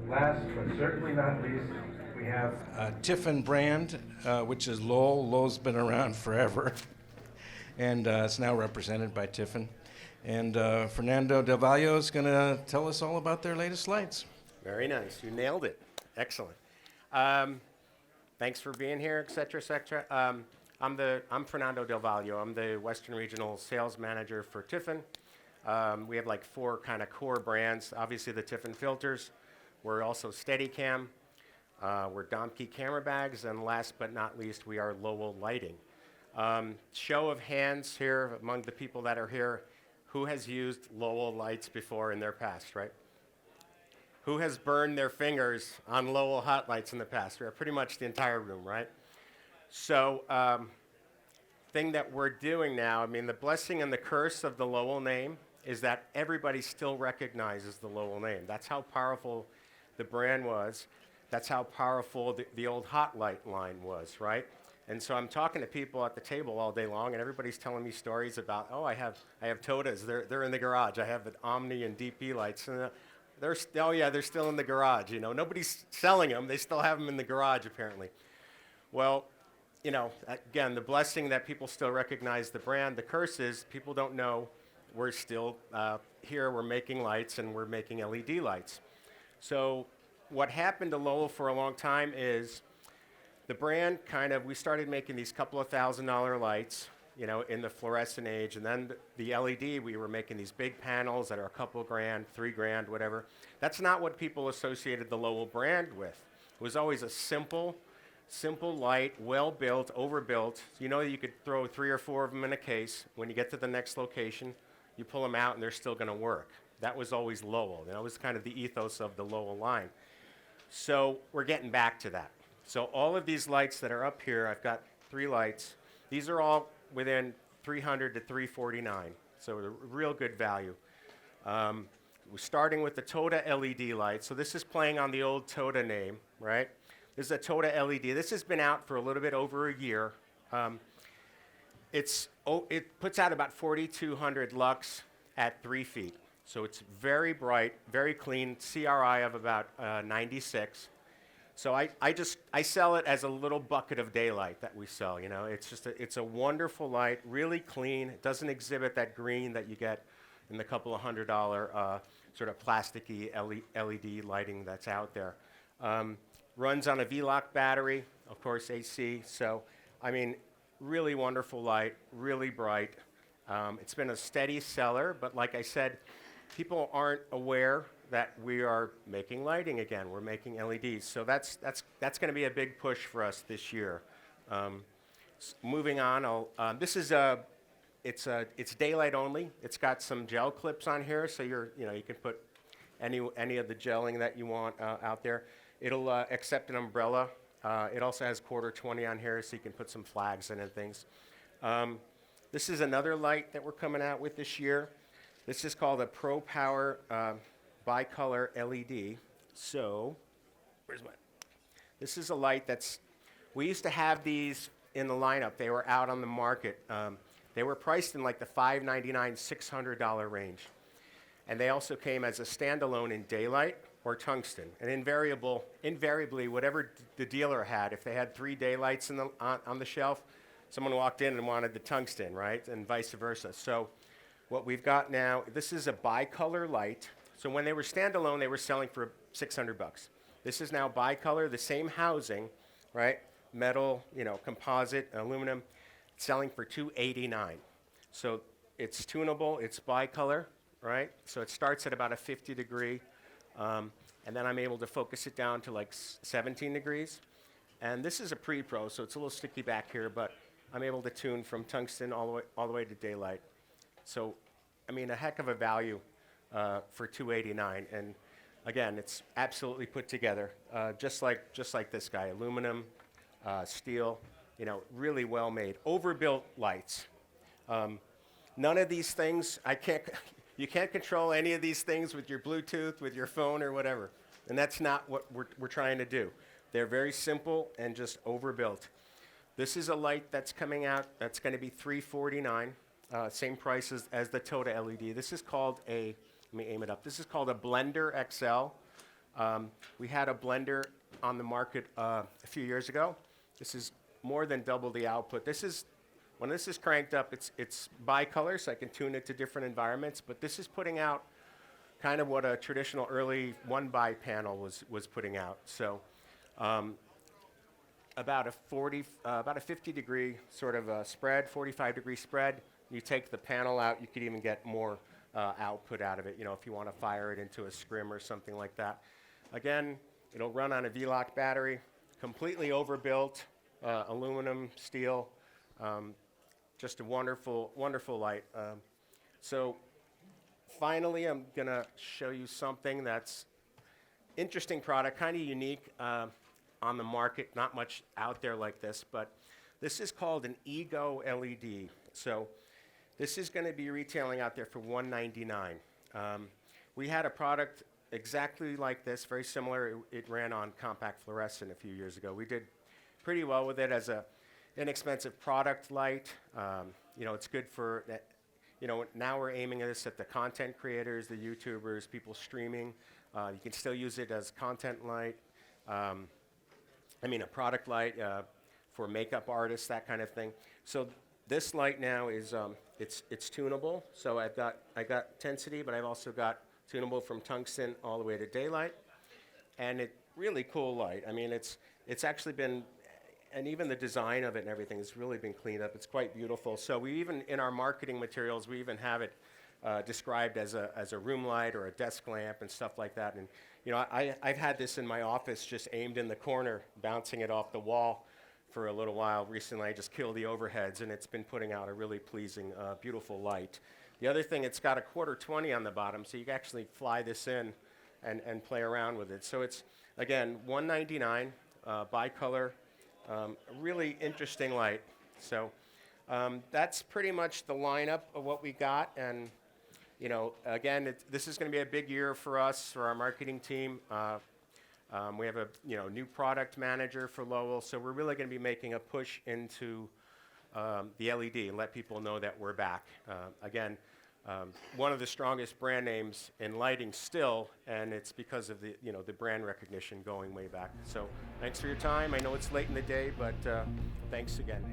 Last but certainly not least, we have Tiffin brand, which is Lowell. Lowell's been around forever, and it's now represented by Tiffin. And Fernando Del Vaglio is going to tell us all about their latest lights. Very nice. You nailed it. Excellent. Thanks for being here, et cetera, et cetera. I'm Fernando Del Vaglio. I'm the Western Regional Sales Manager for Tiffin. We have like 4 kind of core brands. Obviously the Tiffin filters. We're also Steadicam. We're Domke camera bags. And last but not least, we are Lowel lighting. Show of hands here among the people that are here. Who has used Lowel lights before in their past, right? Who has burned their fingers on Lowel hot lights in the past? Pretty much the entire room, right? So, thing that we're doing now, I mean, the blessing and the curse of the Lowel name is that everybody still recognizes the Lowel name. That's how powerful the brand was. That's how powerful the old hot light line was, right? And so I'm talking to people at the table all day long, and everybody's telling me stories about, oh, I have Todas. They're in the garage. I have an Omni and DP lights. And they're still in the garage. You know, nobody's selling them. They still have them in the garage, apparently. Well, you know, again, the blessing that people still recognize the brand. The curse is people don't know we're still here. We're making lights, and we're making LED lights. So what happened to Lowell for a long time is the brand we started making these couple of $1,000 lights, you know, in the fluorescent age, and then the LED, we were making these big panels that are a couple grand, $3,000, whatever. That's not what people associated the Lowell brand with. It was always a simple light, well-built, overbuilt. You know you could throw 3 or 4 of them in a case. When you get to the next location, you pull them out and they're still going to work. That was always Lowell. That was kind of the ethos of the Lowell line. So we're getting back to that. So all of these lights that are up here, I've got 3 lights. These are all within $300 to $349, so a real good value. We're starting with the Toda LED light. So this is playing on the old Toda name, right? This is a Toda LED. This has been out for a little bit over a year. It puts out about 4,200 lux at 3 feet. So it's very bright, very clean, CRI of about 96. So I sell it as a little bucket of daylight that we sell. You know, it's a wonderful light, really clean. It doesn't exhibit that green that you get in the couple of $100 sort of plasticky LED lighting that's out there. Runs on a V-Lock battery, of course AC. So I mean, really wonderful light, really bright. It's been a steady seller, but like I said, people aren't aware that we are making lighting again. We're making LEDs. So that's going to be a big push for us this year. Moving on, it's daylight only. It's got some gel clips on here, so you can put any of the gelling that you want out there. It'll accept an umbrella. It also has quarter 20 on here, so you can put some flags in and things. This is another light that we're coming out with this year. This is called a Pro Power bicolor LED. So, this is a light we used to have these in the lineup. They were out on the market. They were priced in like the $599, $600 range. And they also came as a standalone in daylight or tungsten. And invariably, whatever the dealer had, if they had 3 daylights on the shelf, someone walked in and wanted the tungsten, right? And vice versa. So what we've got now, this is a bicolor light. So when they were standalone, they were selling for $600. This is now bicolor, the same housing, right? Metal, composite, aluminum, selling for $289. So it's tunable, it's bicolor, right? So it starts at about a 50 degree, and then I'm able to focus it down to like 17 degrees. And this is a pre-pro, so it's a little sticky back here, but I'm able to tune from tungsten all the way to daylight. So, I mean, a heck of a value for $289. And again, it's absolutely put together, just like this guy, aluminum, steel, really well made. Overbuilt lights. None of these things, you can't control any of these things with your Bluetooth, with your phone or whatever. And that's not what we're trying to do. They're very simple and just overbuilt. This is a light that's coming out that's going to be $349, same price as the Toda LED. This is called let me aim it up. This is called a Blender XL. We had a blender on the market a few years ago. This is more than double the output. When this is cranked up, it's bicolor, so I can tune it to different environments, but this is putting out kind of what a traditional early one-by panel was putting out. So about a 50-degree sort of spread, 45-degree spread. You take the panel out, you could even get more output out of it, if you want to fire it into a scrim or something like that. Again, it'll run on a V-Lock battery, completely overbuilt, aluminum, steel, just a wonderful, wonderful light. So finally, I'm going to show you something that's interesting product, kind of unique on the market, not much out there like this, but this is called an Ego LED. So this is going to be retailing out there for $199. We had a product exactly like this, very similar. It ran on compact fluorescent a few years ago. We did pretty well with it as a inexpensive product light. It's good for that. Now we're aiming this at the content creators, the YouTubers, people streaming. You can still use it as content light. A product light for makeup artists, that kind of thing. So this light now is it's tunable. So I got intensity, but I've also got tunable from tungsten all the way to daylight, and it really cool light. It's actually been, and even the design of it and everything has really been cleaned up. It's quite beautiful. So we even, in our marketing materials, we even have it described as a room light or a desk lamp and stuff like that. And I've had this in my office just aimed in the corner, bouncing it off the wall for a little while. Recently, I just killed the overheads, and it's been putting out a really pleasing, beautiful light. The other thing, it's got a quarter 20 on the bottom, so you can actually fly this in and play around with it. So it's, again, $199, bicolor, really interesting light. So that's pretty much the lineup of what we got. And again, this is going to be a big year for us, for our marketing team. We have a new product manager for Lowell, so we're really going to be making a push into the LED and let people know that we're back. Again, one of the strongest brand names in lighting still, and it's because of the brand recognition going way back. So thanks for your time. I know it's late in the day, but thanks again.